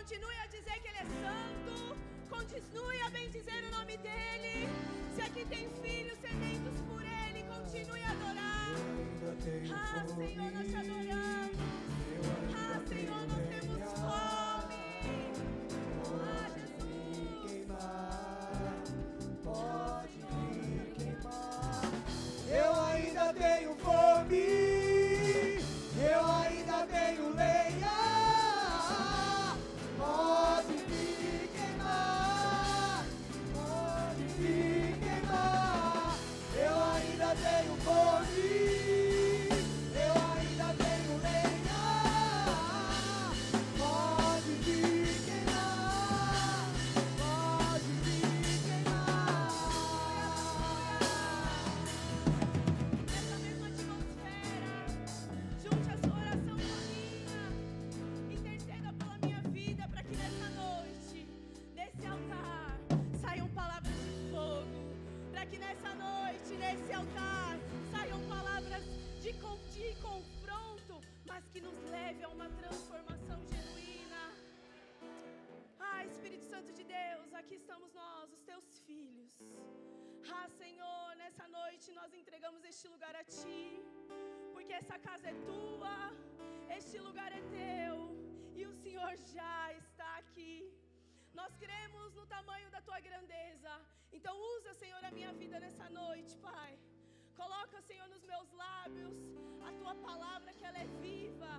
Continue a dizer que Ele é santo. Continue a bendizer o nome dEle. Se aqui tem filhos sedentos por Ele, continue a adorar. Ah, Senhor, nós te adoramos. Ah, Senhor, nós temos fome. Ah, Jesus. Pode me queimar. Eu ainda tenho fome. Eu ainda tenho lenha. Pode me queimar. Pode me queimar. Eu ainda tenho fome. Nesse altar saiam palavras de confronto, mas que nos leve a uma transformação genuína. Ah, Espírito Santo de Deus, aqui estamos nós, os teus filhos. Ah, Senhor, nessa noite nós entregamos este lugar a Ti, porque essa casa é Tua, este lugar é Teu, e o Senhor já está aqui. Nós cremos no tamanho da Tua grandeza. Então usa, Senhor, a minha vida nessa noite, Pai. Coloca, Senhor, nos meus lábios a Tua palavra, que ela é viva.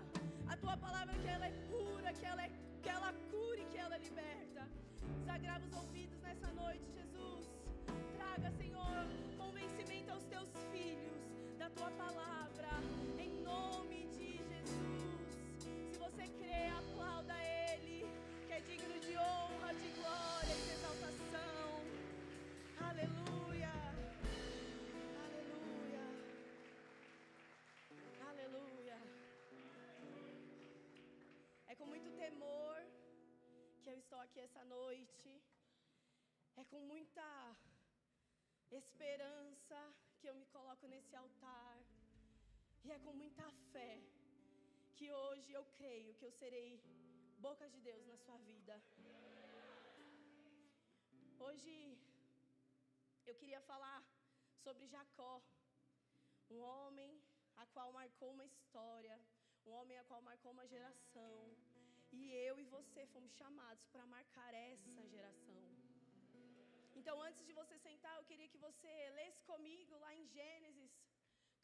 A Tua palavra, que ela é pura, que ela cura e que ela liberta. Desagrava os ouvidos nessa noite, Jesus. Traga, Senhor, convencimento aos Teus filhos da Tua palavra, em nome de Jesus. Se você crê, aplauda Ele, que é digno de honra, de glória e de exaltação. Aleluia, aleluia, aleluia. É com muito temor que eu estou aqui essa noite. É com muita esperança que eu me coloco nesse altar. E é com muita fé que hoje eu creio que eu serei boca de Deus na sua vida. Hoje eu queria falar sobre Jacó, um homem a qual marcou uma história, um homem a qual marcou uma geração. E eu e você fomos chamados para marcar essa geração. Então, antes de você sentar, eu queria que você lesse comigo lá em Gênesis,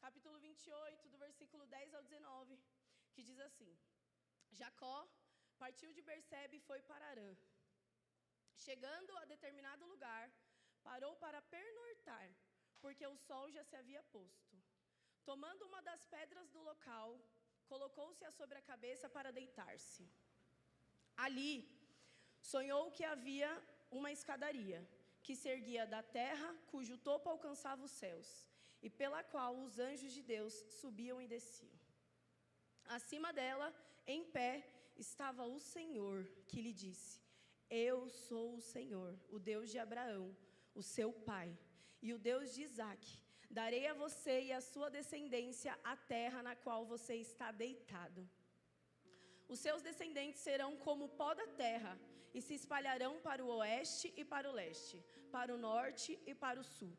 capítulo 28, do versículo 10 ao 19, que diz assim: Jacó partiu de Bersebe e foi para Harã. Chegando a determinado lugar, parou para pernoitar, porque o sol já se havia posto. Tomando uma das pedras do local, colocou-se sobre a cabeça para deitar-se. Ali, sonhou que havia uma escadaria, que se erguia da terra, cujo topo alcançava os céus, e pela qual os anjos de Deus subiam e desciam. Acima dela, em pé, estava o Senhor, que lhe disse: Eu sou o Senhor, o Deus de Abraão, o seu pai, e o Deus de Isaque. Darei a você e a sua descendência a terra na qual você está deitado. Os seus descendentes serão como o pó da terra, e se espalharão para o oeste e para o leste, para o norte e para o sul.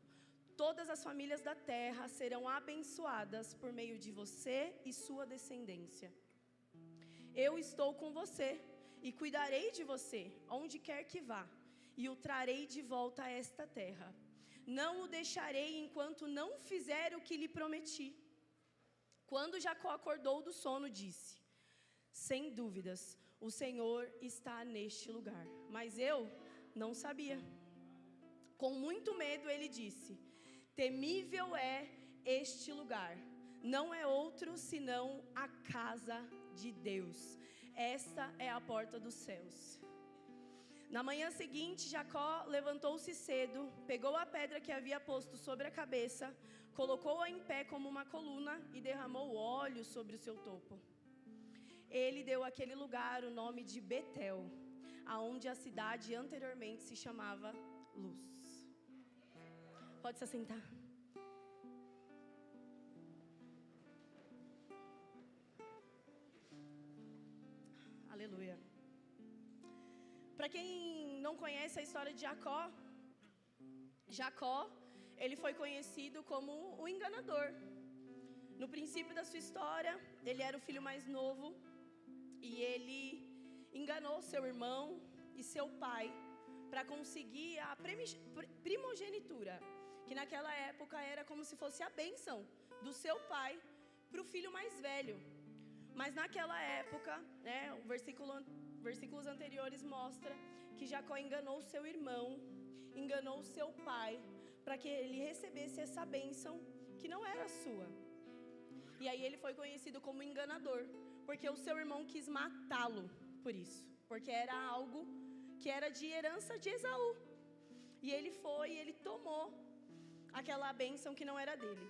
Todas as famílias da terra serão abençoadas por meio de você e sua descendência. Eu estou com você e cuidarei de você, onde quer que vá, e o trarei de volta a esta terra. Não o deixarei enquanto não fizer o que lhe prometi. Quando Jacó acordou do sono, disse: Sem dúvidas, o Senhor está neste lugar, mas eu não sabia. Com muito medo ele disse: Temível é este lugar, não é outro senão a casa de Deus. Esta é a porta dos céus. Na manhã seguinte, Jacó levantou-se cedo, pegou a pedra que havia posto sobre a cabeça, colocou-a em pé como uma coluna e derramou óleo sobre o seu topo. Ele deu àquele lugar o nome de Betel, aonde a cidade anteriormente se chamava Luz. Pode se assentar. Aleluia. Para quem não conhece a história de Jacó, Jacó, ele foi conhecido como o enganador. No princípio da sua história, ele era o filho mais novo e ele enganou seu irmão e seu pai para conseguir a primogenitura, que naquela época era como se fosse a bênção do seu pai para o filho mais velho. Mas naquela época, né, versículos anteriores mostra que Jacó enganou seu irmão, enganou seu pai, para que ele recebesse essa bênção que não era sua. E aí ele foi conhecido como enganador, porque o seu irmão quis matá-lo por isso, porque era algo que era de herança de Esaú. E ele tomou aquela bênção que não era dele.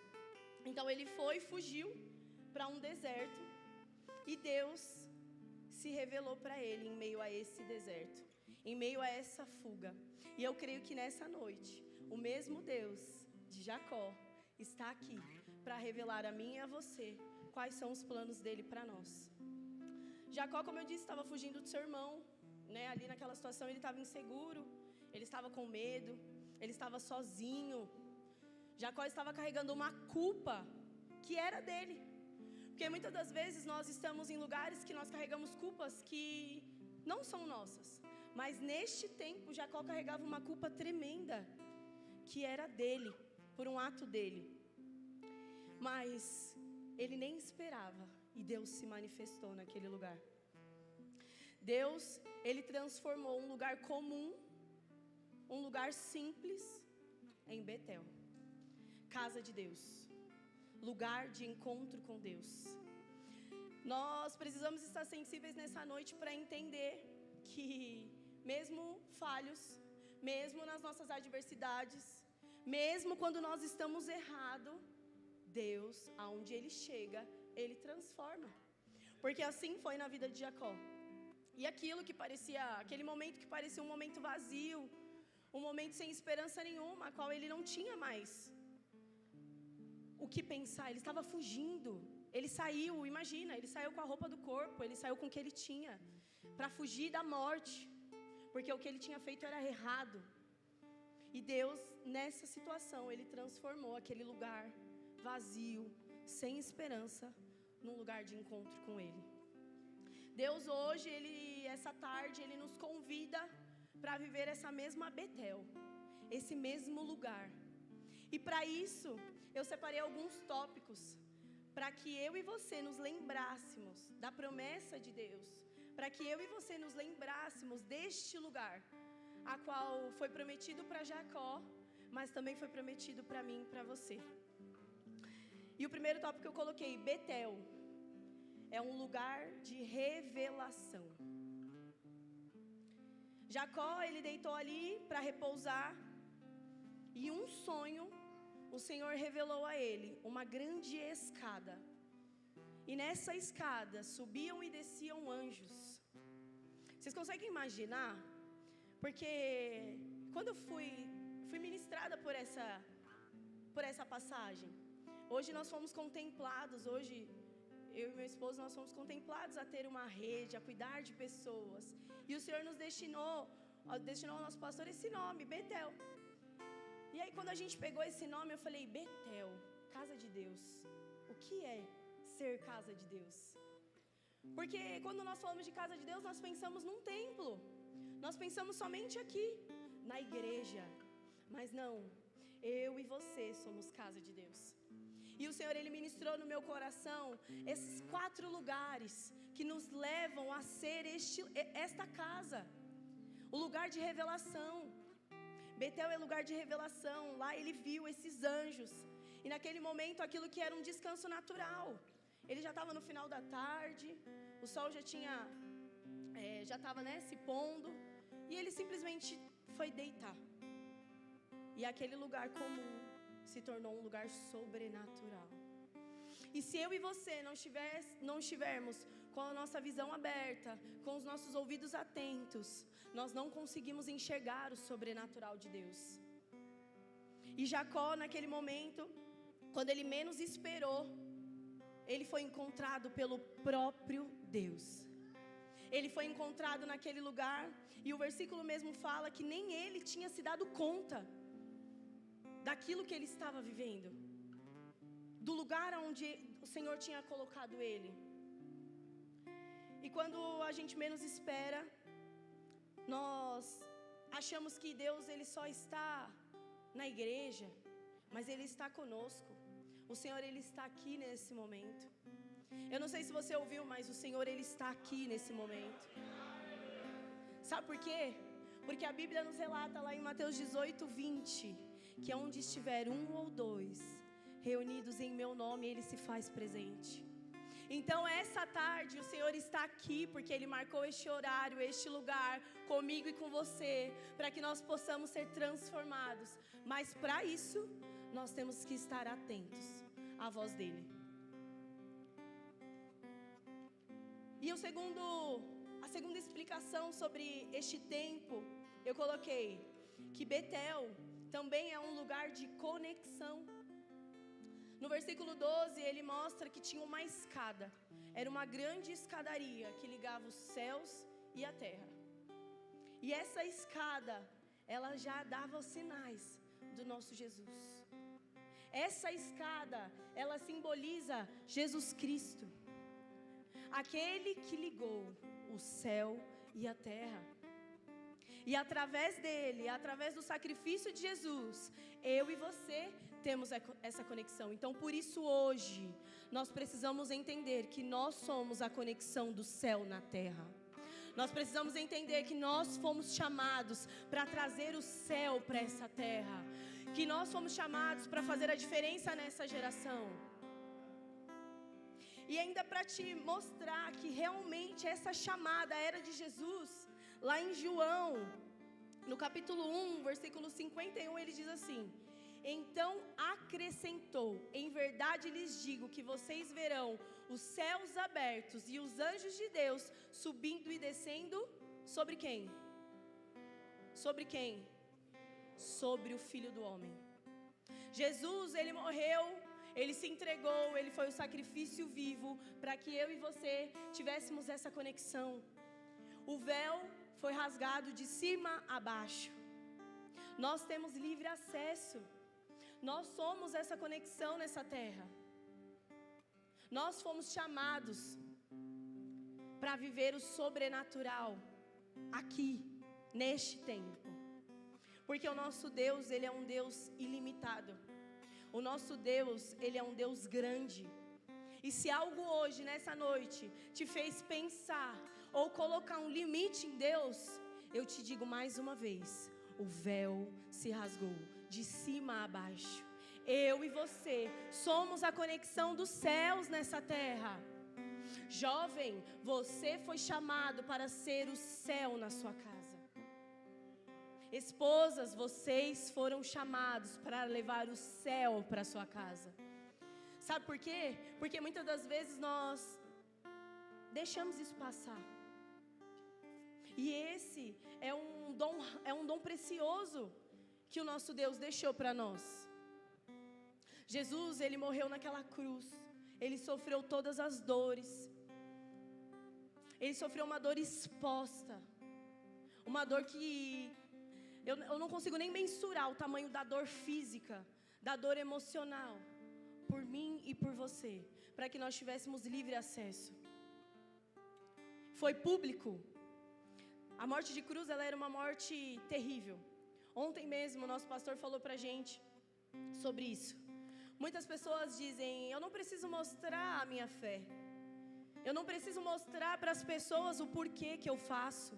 Então ele fugiu para um deserto, e Deus se revelou para ele em meio a esse deserto, em meio a essa fuga. E eu creio que nessa noite, o mesmo Deus de Jacó está aqui para revelar a mim e a você quais são os planos dele para nós. Jacó, como eu disse, estava fugindo do seu irmão, né? Ali naquela situação ele estava inseguro, ele estava com medo, ele estava sozinho. Jacó estava carregando uma culpa que era dele. Porque muitas das vezes nós estamos em lugares que nós carregamos culpas que não são nossas. Mas neste tempo, Jacó carregava uma culpa tremenda, que era dele, por um ato dele. Mas ele nem esperava, e Deus se manifestou naquele lugar. Deus, ele transformou um lugar comum, um lugar simples, em Betel, casa de Deus, lugar de encontro com Deus. Nós precisamos estar sensíveis nessa noite para entender que mesmo falhos, mesmo nas nossas adversidades, mesmo quando nós estamos errados, Deus, aonde Ele chega, Ele transforma. Porque assim foi na vida de Jacó. E aquele momento que parecia um momento vazio, um momento sem esperança nenhuma, a qual ele não tinha mais o que pensar, ele estava fugindo. Ele saiu, imagina, ele saiu com a roupa do corpo, ele saiu com o que ele tinha, para fugir da morte, porque o que ele tinha feito era errado. E Deus, nessa situação, ele transformou aquele lugar vazio, sem esperança, num lugar de encontro com Ele. Deus hoje, essa tarde, Ele nos convida para viver essa mesma Betel, esse mesmo lugar. E para isso, eu separei alguns tópicos, para que eu e você nos lembrássemos da promessa de Deus, para que eu e você nos lembrássemos deste lugar, a qual foi prometido para Jacó, mas também foi prometido para mim e para você. E o primeiro tópico que eu coloquei, Betel, é um lugar de revelação. Jacó, ele deitou ali para repousar, e um sonho, o Senhor revelou a ele uma grande escada. E nessa escada subiam e desciam anjos. Vocês conseguem imaginar? Porque quando eu fui ministrada por essa passagem, hoje nós fomos contemplados, hoje eu e meu esposo, nós fomos contemplados a ter uma rede, a cuidar de pessoas. E o Senhor nos destinou ao nosso pastor esse nome, Betel. E aí quando a gente pegou esse nome, eu falei, Betel, casa de Deus. O que é ser casa de Deus? Porque quando nós falamos de casa de Deus, nós pensamos num templo. Nós pensamos somente aqui, na igreja. Mas não, eu e você somos casa de Deus. E o Senhor, Ele ministrou no meu coração esses 4 lugares que nos levam a ser esta casa. O lugar de revelação. Betel é lugar de revelação. Lá Ele viu esses anjos. E naquele momento, aquilo que era um descanso natural. Ele já estava no final da tarde. O sol já estava, né, se pondo. E ele simplesmente foi deitar. E aquele lugar comum se tornou um lugar sobrenatural. E se eu e você não estivermos com a nossa visão aberta, com os nossos ouvidos atentos, nós não conseguimos enxergar o sobrenatural de Deus. E Jacó, naquele momento, quando ele menos esperou, ele foi encontrado pelo próprio Deus. ele foi encontrado naquele lugar, e o versículo mesmo fala que nem ele tinha se dado conta daquilo que ele estava vivendo, do lugar onde o Senhor tinha colocado ele. E quando a gente menos espera, nós achamos que Deus ele só está na igreja, mas Ele está conosco. O Senhor ele está aqui nesse momento. Eu não sei se você ouviu, mas o Senhor ele está aqui nesse momento. Sabe por quê? Porque a Bíblia nos relata lá em Mateus 18:20, que é onde estiver um ou dois reunidos em meu nome, Ele se faz presente. Então essa tarde o Senhor está aqui porque Ele marcou este horário, este lugar comigo e com você, para que nós possamos ser transformados. Mas para isso nós temos que estar atentos à voz dEle. E a segunda explicação sobre este tempo, eu coloquei que Betel também é um lugar de conexão. No versículo 12, ele mostra que tinha uma escada. Era uma grande escadaria que ligava os céus e a terra. E essa escada, ela já dava os sinais do nosso Jesus. Essa escada, ela simboliza Jesus Cristo, aquele que ligou o céu e a terra. E através dele, através do sacrifício de Jesus, eu e você temos essa conexão. Então, por isso hoje, nós precisamos entender que nós somos a conexão do céu na terra. Nós precisamos entender que nós fomos chamados para trazer o céu para essa terra. Que nós fomos chamados para fazer a diferença nessa geração. E ainda para te mostrar que realmente essa chamada era de Jesus, lá em João, no capítulo 1, versículo 51, ele diz assim: então acrescentou, em verdade lhes digo que vocês verão os céus abertos e os anjos de Deus subindo e descendo sobre quem? Sobre quem? Sobre o Filho do Homem. Jesus, ele morreu, ele se entregou, ele foi o sacrifício vivo para que eu e você tivéssemos essa conexão. O véu foi rasgado de cima a baixo. Nós temos livre acesso. Nós somos essa conexão nessa terra. Nós fomos chamados para viver o sobrenatural aqui, neste tempo. Porque o nosso Deus, Ele é um Deus ilimitado. O nosso Deus, Ele é um Deus grande. E se algo hoje, nessa noite, te fez pensar ou colocar um limite em Deus, eu te digo mais uma vez: o véu se rasgou de cima a baixo. Eu e você somos a conexão dos céus nessa terra. Jovem, você foi chamado para ser o céu na sua casa. Esposas, vocês foram chamados para levar o céu para a sua casa. Sabe por quê? Porque muitas das vezes nós deixamos isso passar. E esse é um dom precioso que o nosso Deus deixou para nós. Jesus, ele morreu naquela cruz. Ele sofreu todas as dores. Ele sofreu uma dor exposta. Uma dor que eu não consigo nem mensurar o tamanho da dor física, da dor emocional, por mim e por você, para que nós tivéssemos livre acesso. Foi público. A morte de cruz, ela era uma morte terrível. Ontem mesmo, o nosso pastor falou pra gente sobre isso. Muitas pessoas dizem: eu não preciso mostrar a minha fé. Eu não preciso mostrar para as pessoas o porquê que eu faço.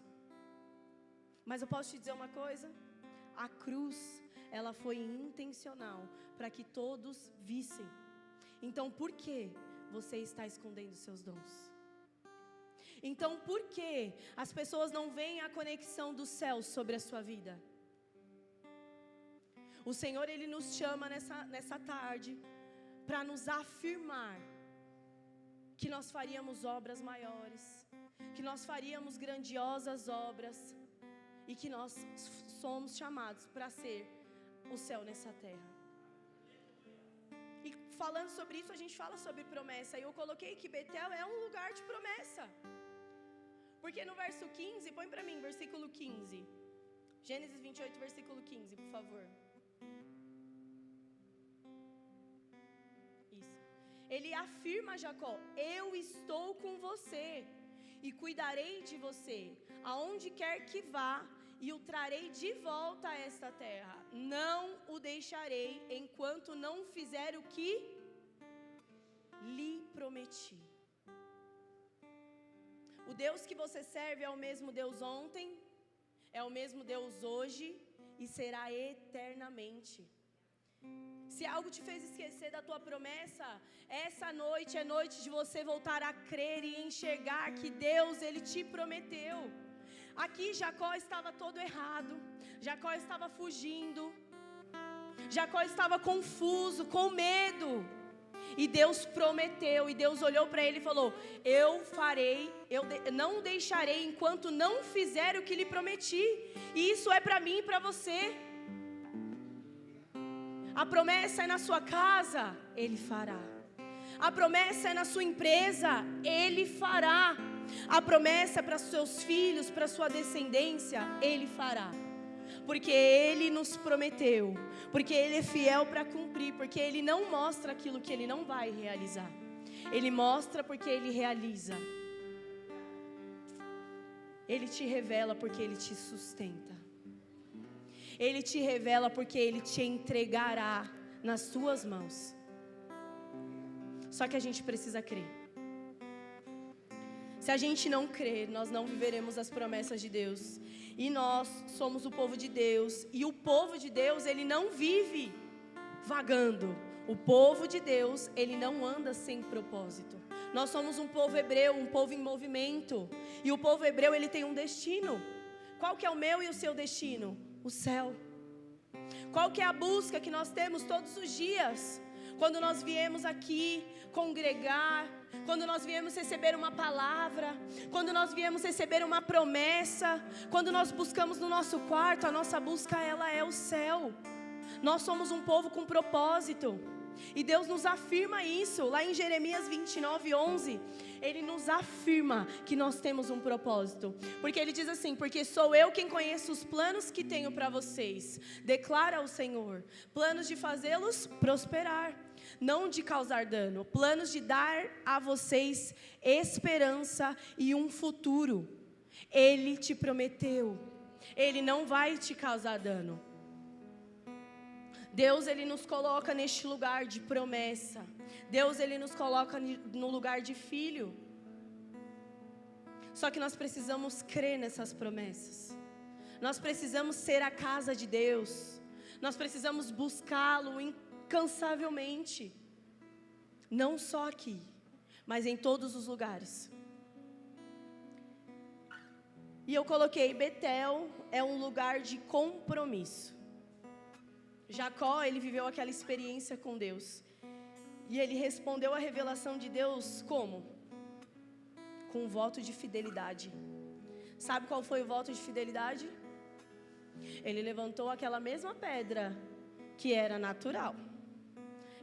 Mas eu posso te dizer uma coisa: a cruz, ela foi intencional para que todos vissem. Então, por que você está escondendo seus dons? Então, por que as pessoas não veem a conexão dos céus sobre a sua vida? O Senhor, Ele nos chama nessa tarde para nos afirmar que nós faríamos obras maiores, que nós faríamos grandiosas obras e que nós somos chamados para ser o céu nessa terra. E falando sobre isso, a gente fala sobre promessa. E eu coloquei que Betel é um lugar de promessa. Porque no verso 15, põe para mim, versículo 15. Gênesis 28, versículo 15, por favor. Isso. Ele afirma a Jacó: eu estou com você e cuidarei de você, aonde quer que vá, e o trarei de volta a esta terra. Não o deixarei enquanto não fizer o que lhe prometi. O Deus que você serve é o mesmo Deus ontem, é o mesmo Deus hoje e será eternamente. Se algo te fez esquecer da tua promessa, essa noite é noite de você voltar a crer e enxergar que Deus, Ele te prometeu. Aqui Jacó estava todo errado, Jacó estava fugindo, Jacó estava confuso, com medo. E Deus prometeu, e Deus olhou para ele e falou: eu farei, não o deixarei enquanto não fizer o que lhe prometi. E isso é para mim e para você. A promessa é na sua casa, Ele fará. A promessa é na sua empresa, Ele fará. A promessa é para seus filhos, para sua descendência, Ele fará. Porque Ele nos prometeu, porque Ele é fiel para cumprir, porque Ele não mostra aquilo que Ele não vai realizar. Ele mostra porque Ele realiza. Ele te revela porque Ele te sustenta. Ele te revela porque Ele te entregará nas suas mãos. Só que a gente precisa crer. Se a gente não crer, nós não viveremos as promessas de Deus. E nós somos o povo de Deus. E o povo de Deus, ele não vive vagando. O povo de Deus, ele não anda sem propósito. Nós somos um povo hebreu, um povo em movimento. E o povo hebreu, ele tem um destino. Qual que é o meu e o seu destino? O céu. Qual que é a busca que nós temos todos os dias? Quando nós viemos aqui congregar, quando nós viemos receber uma palavra, quando nós viemos receber uma promessa, quando nós buscamos no nosso quarto, a nossa busca ela é o céu. Nós somos um povo com propósito. E Deus nos afirma isso, lá em Jeremias 29:11, Ele nos afirma que nós temos um propósito, porque Ele diz assim: porque sou eu quem conheço os planos que tenho para vocês, declara o Senhor, planos de fazê-los prosperar, não de causar dano, planos de dar a vocês esperança e um futuro. Ele te prometeu, Ele não vai te causar dano. Deus, Ele nos coloca neste lugar de promessa. Deus, Ele nos coloca no lugar de filho. Só que nós precisamos crer nessas promessas. Nós precisamos ser a casa de Deus. Nós precisamos buscá-lo incansavelmente. Não só aqui, mas em todos os lugares. E eu coloquei: Betel é um lugar de compromisso. Jacó, ele viveu aquela experiência com Deus. E ele respondeu à revelação de Deus como? Com um voto de fidelidade. Sabe qual foi o voto de fidelidade? Ele levantou aquela mesma pedra que era natural,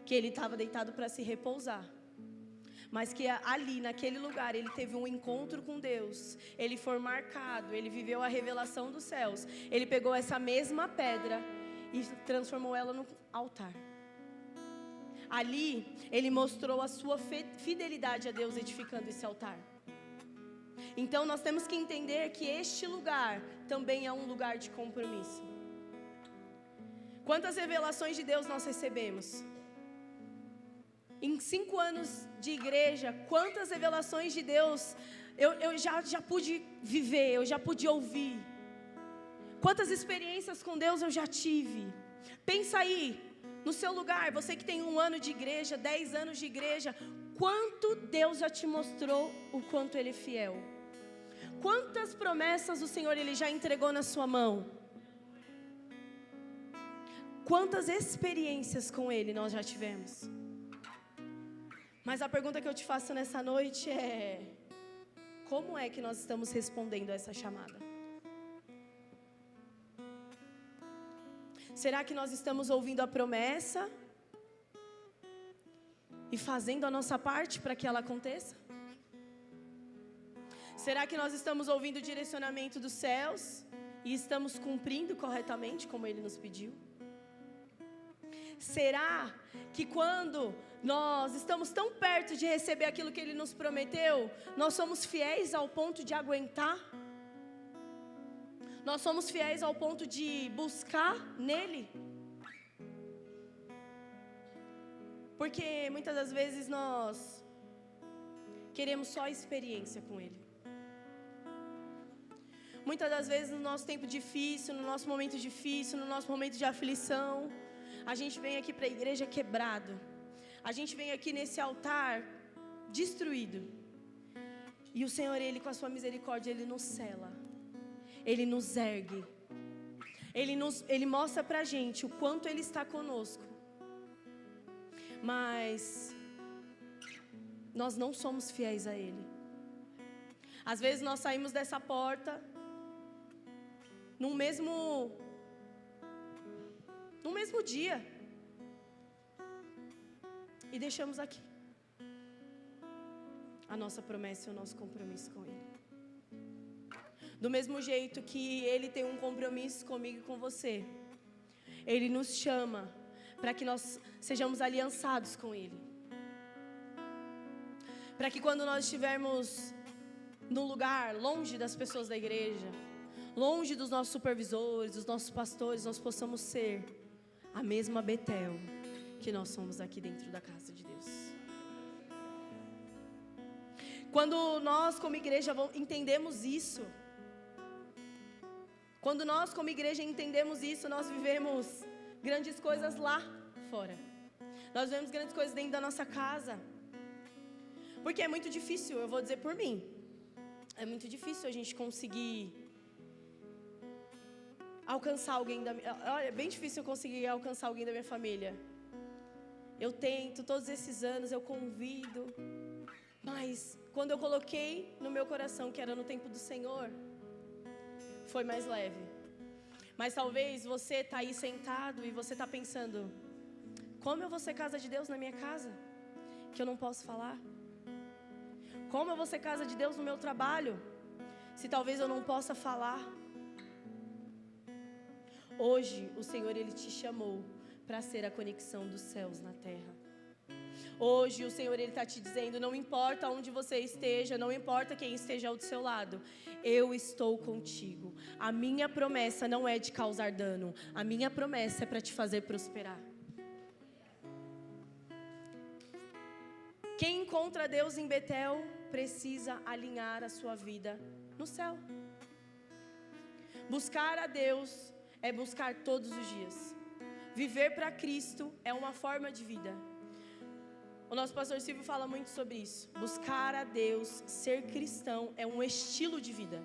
que ele estava deitado para se repousar, mas que ali, naquele lugar, ele teve um encontro com Deus. Ele foi marcado, ele viveu a revelação dos céus. Ele pegou essa mesma pedra e transformou ela no altar. Ali, ele mostrou a sua fidelidade a Deus edificando esse altar. Então, nós temos que entender que este lugar também é um lugar de compromisso. Quantas revelações de Deus nós recebemos? Em 5 anos de igreja, quantas revelações de Deus eu já pude viver, eu já pude ouvir. Quantas experiências com Deus eu já tive. Pensa aí, no seu lugar, você que tem 1 ano de igreja, 10 anos de igreja, quanto Deus já te mostrou o quanto Ele é fiel. Quantas promessas o Senhor Ele já entregou na sua mão. Quantas experiências com Ele nós já tivemos. Mas a pergunta que eu te faço nessa noite é: como é que nós estamos respondendo a essa chamada? Será que nós estamos ouvindo a promessa e fazendo a nossa parte para que ela aconteça? Será que nós estamos ouvindo o direcionamento dos céus e estamos cumprindo corretamente como Ele nos pediu? Será que quando nós estamos tão perto de receber aquilo que Ele nos prometeu, nós somos fiéis ao ponto de aguentar? Nós somos fiéis ao ponto de buscar nele? Porque muitas das vezes nós queremos só experiência com Ele. Muitas das vezes no nosso tempo difícil, no nosso momento difícil, no nosso momento de aflição, a gente vem aqui para a igreja quebrado. A gente vem aqui nesse altar destruído. E o Senhor, Ele com a sua misericórdia, Ele nos sela. Ele nos ergue. Ele mostra pra gente o quanto Ele está conosco. Mas nós não somos fiéis a Ele. Às vezes nós saímos dessa porta no mesmo dia e deixamos aqui a nossa promessa e o nosso compromisso com Ele. Do mesmo jeito que Ele tem um compromisso comigo e com você, Ele nos chama para que nós sejamos aliançados com Ele. Para que quando nós estivermos num lugar longe das pessoas da igreja, longe dos nossos supervisores, dos nossos pastores, nós possamos ser a mesma Betel que nós somos aqui dentro da casa de Deus. Quando nós como igreja entendemos isso, quando nós como igreja entendemos isso, nós vivemos grandes coisas lá fora. Nós vivemos grandes coisas dentro da nossa casa. Porque é muito difícil, eu vou dizer por mim, é muito difícil a gente conseguir alcançar alguém olha, é bem difícil eu conseguir alcançar alguém da minha família. Eu tento, todos esses anos eu convido, mas quando eu coloquei no meu coração que era no tempo do Senhor, foi mais leve. Mas talvez você está aí sentado e você está pensando, como eu vou ser casa de Deus na minha casa, que eu não posso falar? Como eu vou ser casa de Deus no meu trabalho, se talvez eu não possa falar? Hoje o Senhor, Ele te chamou para ser a conexão dos céus na terra. Hoje o Senhor, Ele está te dizendo, não importa onde você esteja, não importa quem esteja ao seu lado, eu estou contigo. A minha promessa não é de causar dano, a minha promessa é para te fazer prosperar. Quem encontra Deus em Betel precisa alinhar a sua vida no céu. Buscar a Deus é buscar todos os dias. Viver para Cristo é uma forma de vida. O nosso pastor Silvio fala muito sobre isso. Buscar a Deus, ser cristão, é um estilo de vida.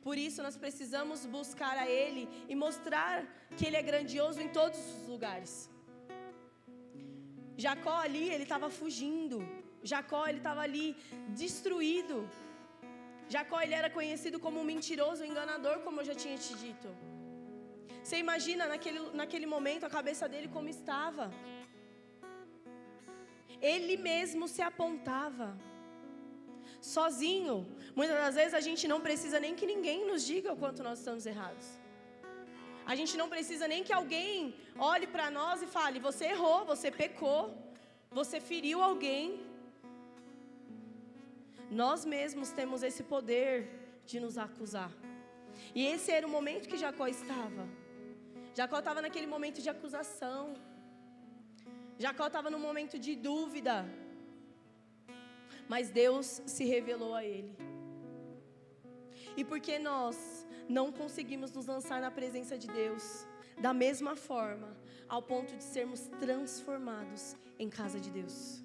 Por isso nós precisamos buscar a Ele e mostrar que Ele é grandioso em todos os lugares. Jacó ali, ele estava fugindo. Jacó, ele estava ali destruído. Jacó, ele era conhecido como um mentiroso, um enganador, como eu já tinha te dito. Você imagina naquele momento a cabeça dele como estava. Ele mesmo se apontava. Sozinho. Muitas das vezes a gente não precisa nem que ninguém nos diga o quanto nós estamos errados. A gente não precisa nem que alguém olhe para nós e fale, você errou, você pecou, você feriu alguém. Nós mesmos temos esse poder de nos acusar. E esse era o momento que Jacó estava. Jacó estava naquele momento de acusação. Jacó estava num momento de dúvida. Mas Deus se revelou a ele. E porque nós não conseguimos nos lançar na presença de Deus da mesma forma, ao ponto de sermos transformados em casa de Deus?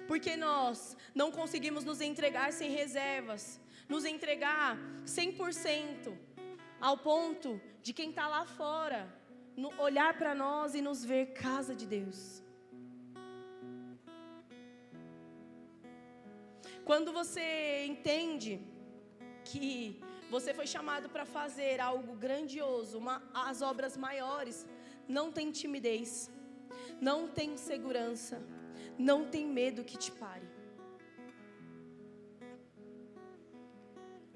Porque nós não conseguimos nos entregar sem reservas, nos entregar 100%, ao ponto de quem está lá fora olhar para nós e nos ver casa de Deus? Quando você entende que você foi chamado para fazer algo grandioso, as obras maiores, não tem timidez, não tem insegurança, não tem medo que te pare.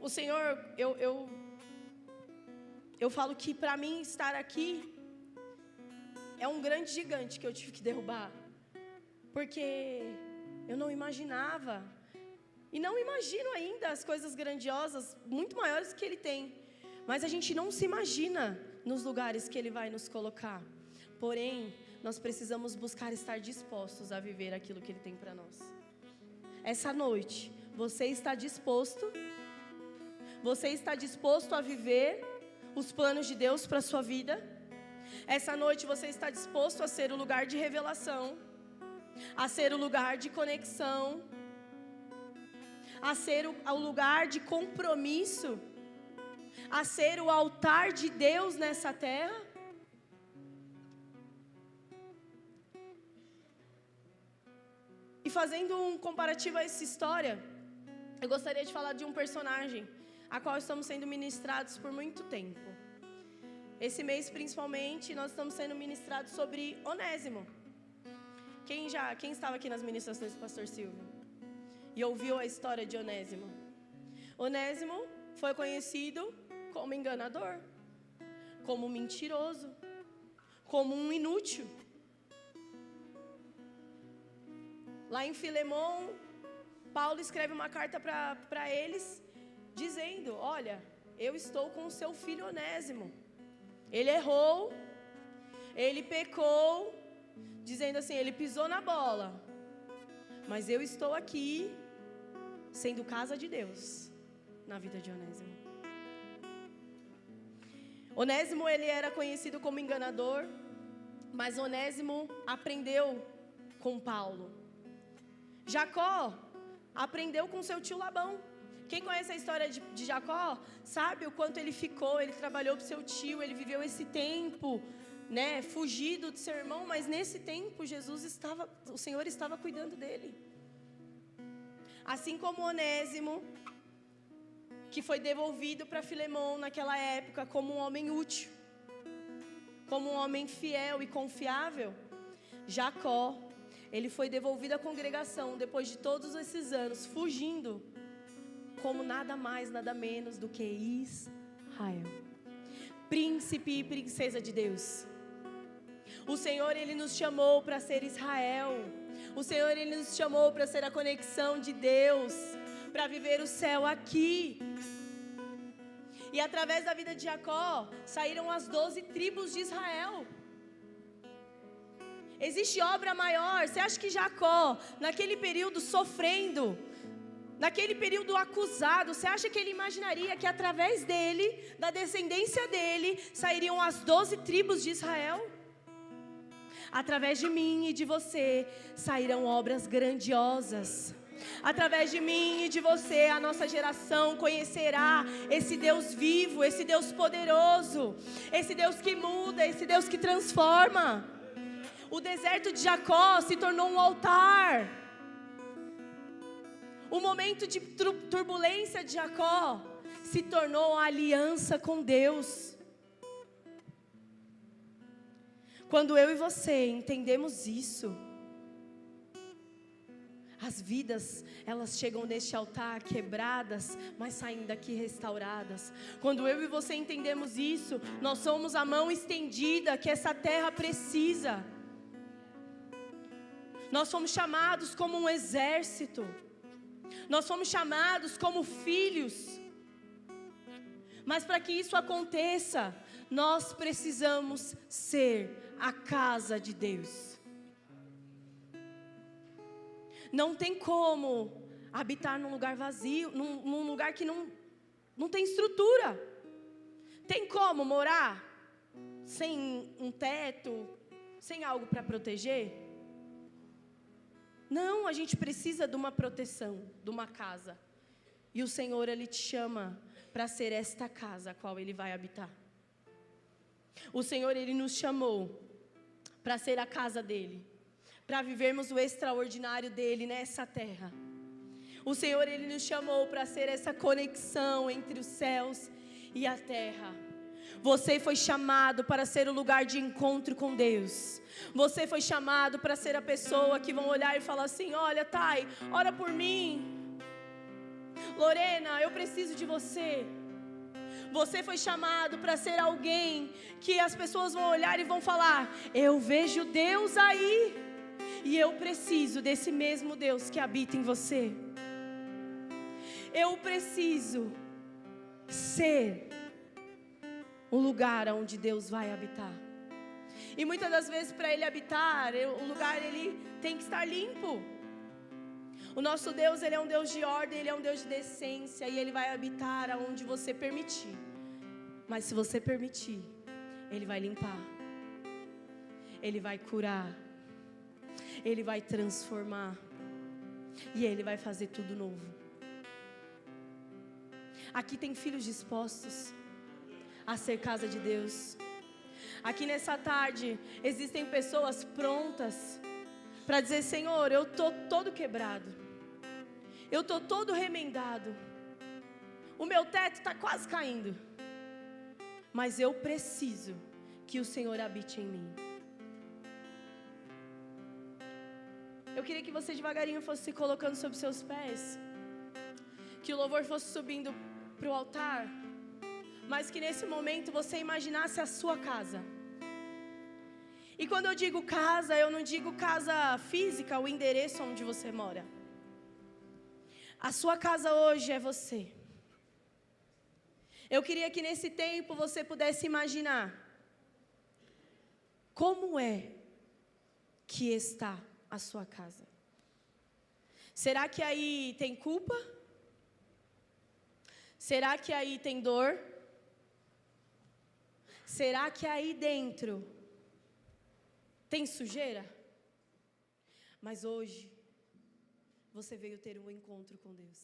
O Senhor, eu falo que para mim estar aqui é um grande gigante que eu tive que derrubar. Porque eu não imaginava, e não imagino ainda as coisas grandiosas, muito maiores que Ele tem. Mas a gente não se imagina nos lugares que Ele vai nos colocar. Porém, nós precisamos buscar estar dispostos a viver aquilo que Ele tem para nós. Essa noite, você está disposto? Você está disposto a viver os planos de Deus para a sua vida? Essa noite você está disposto a ser o lugar de revelação, a ser o lugar de conexão, a ser o lugar de compromisso, a ser o altar de Deus nessa terra? E fazendo um comparativo a essa história, eu gostaria de falar de um personagem a qual estamos sendo ministrados por muito tempo. Esse mês, principalmente, nós estamos sendo ministrados sobre Onésimo. Quem estava aqui nas ministrações do pastor Silvio e ouviu a história de Onésimo? Onésimo foi conhecido como enganador, como mentiroso, como um inútil. Lá em Filemão, Paulo escreve uma carta para eles, dizendo: olha, eu estou com o seu filho Onésimo. Ele errou, ele pecou, dizendo assim, ele pisou na bola, mas eu estou aqui, sendo casa de Deus, na vida de Onésimo. Onésimo, ele era conhecido como enganador, mas Onésimo aprendeu com Paulo. Jacó aprendeu com seu tio Labão. Quem conhece a história de Jacó, sabe o quanto ele ficou, ele trabalhou para o seu tio, ele viveu esse tempo, né, fugido de seu irmão, mas nesse tempo o Senhor estava cuidando dele. Assim como Onésimo, que foi devolvido para Filemão naquela época como um homem útil, como um homem fiel e confiável, Jacó, ele foi devolvido à congregação depois de todos esses anos, fugindo, como nada mais, nada menos do que Israel, príncipe e princesa de Deus. O Senhor, Ele nos chamou para ser Israel. O Senhor, Ele nos chamou para ser a conexão de Deus, para viver o céu aqui. E através da vida de Jacó, saíram as 12 tribos de Israel. Existe obra maior? Você acha que Jacó, naquele período sofrendo, naquele período acusado, você acha que ele imaginaria que através dele, da descendência dele, sairiam as 12 tribos de Israel? Através de mim e de você, sairão obras grandiosas. Através de mim e de você, a nossa geração conhecerá esse Deus vivo, esse Deus poderoso, esse Deus que muda, esse Deus que transforma. O deserto de Jacó se tornou um altar. O momento de turbulência de Jacó se tornou a aliança com Deus. Quando eu e você entendemos isso, as vidas, elas chegam neste altar quebradas, mas saem daqui restauradas. Quando eu e você entendemos isso, nós somos a mão estendida que essa terra precisa. Nós fomos chamados como um exército. Nós fomos chamados como filhos. Mas para que isso aconteça, nós precisamos ser a casa de Deus. Não tem como habitar num lugar vazio, num lugar que não tem estrutura. Tem como morar sem um teto, sem algo para proteger? Não, a gente precisa de uma proteção, de uma casa. E o Senhor, Ele te chama para ser esta casa a qual Ele vai habitar. O Senhor, Ele nos chamou para ser a casa dEle, para vivermos o extraordinário dEle nessa terra. O Senhor, Ele nos chamou para ser essa conexão entre os céus e a terra. Você foi chamado para ser o lugar de encontro com Deus. Você foi chamado para ser a pessoa que vão olhar e falar assim: olha, Thay, ora por mim. Lorena, eu preciso de você. Você foi chamado para ser alguém que as pessoas vão olhar e vão falar: eu vejo Deus aí. E eu preciso desse mesmo Deus que habita em você. Eu preciso ser um lugar onde Deus vai habitar. E muitas das vezes, para Ele habitar, o lugar ele tem que estar limpo. O nosso Deus, Ele é um Deus de ordem, Ele é um Deus de decência, e Ele vai habitar aonde você permitir. Mas se você permitir, Ele vai limpar, Ele vai curar, Ele vai transformar, e Ele vai fazer tudo novo. Aqui tem filhos dispostos a ser casa de Deus. Aqui nessa tarde existem pessoas prontas para dizer: Senhor, eu estou todo quebrado, eu estou todo remendado, o meu teto está quase caindo, mas eu preciso que o Senhor habite em mim. Eu queria que você devagarinho fosse se colocando sobre seus pés, que o louvor fosse subindo para o altar, mas que nesse momento você imaginasse a sua casa. E quando eu digo casa, eu não digo casa física, o endereço onde você mora. A sua casa hoje é você. Eu queria que nesse tempo você pudesse imaginar como é que está a sua casa. Será que aí tem culpa? Será que aí tem dor? Será que aí dentro tem sujeira? Mas hoje você veio ter um encontro com Deus.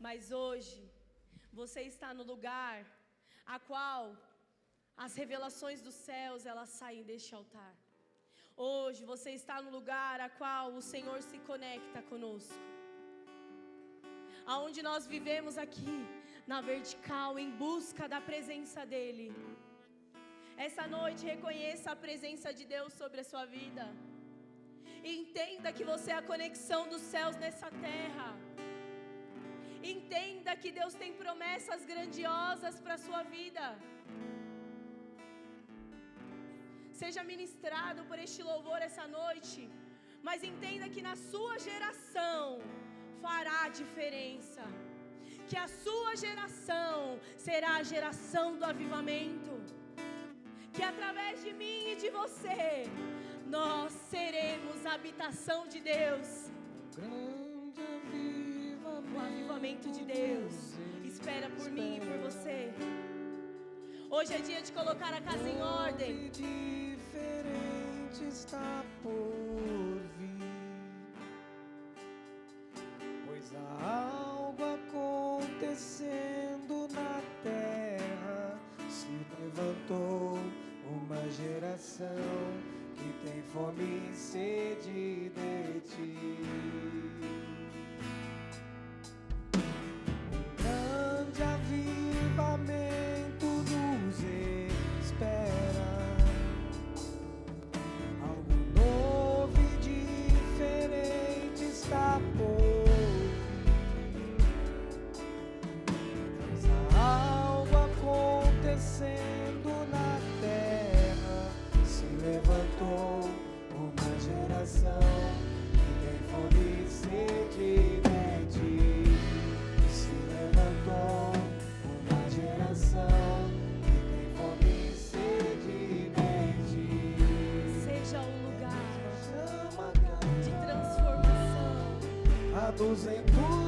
Mas hoje você está no lugar a qual as revelações dos céus elas saem deste altar. Hoje você está no lugar a qual o Senhor se conecta conosco. Aonde nós vivemos aqui na vertical em busca da presença dEle. Essa noite reconheça a presença de Deus sobre a sua vida. Entenda que você é a conexão dos céus nessa terra. Entenda que Deus tem promessas grandiosas para a sua vida. Seja ministrado por este louvor essa noite, mas entenda que na sua geração fará diferença. Que a sua geração será a geração do avivamento. Que através de mim e de você, nós seremos a habitação de Deus. O avivamento de Deus espera por mim e por você. Hoje é dia de colocar a casa em ordem. Diferente está por vir, pois há algo acontecendo na terra. Se levantou uma geração que tem fome e sede de ti. Grande avivamento nos espera, algo novo e diferente está por vir, pois há algo acontecendo na terra. Se levantou uma geração que tem fome e sede de ti. Se levantou uma geração que tem fome e sede de ti. Seja um lugar de transformação. A 200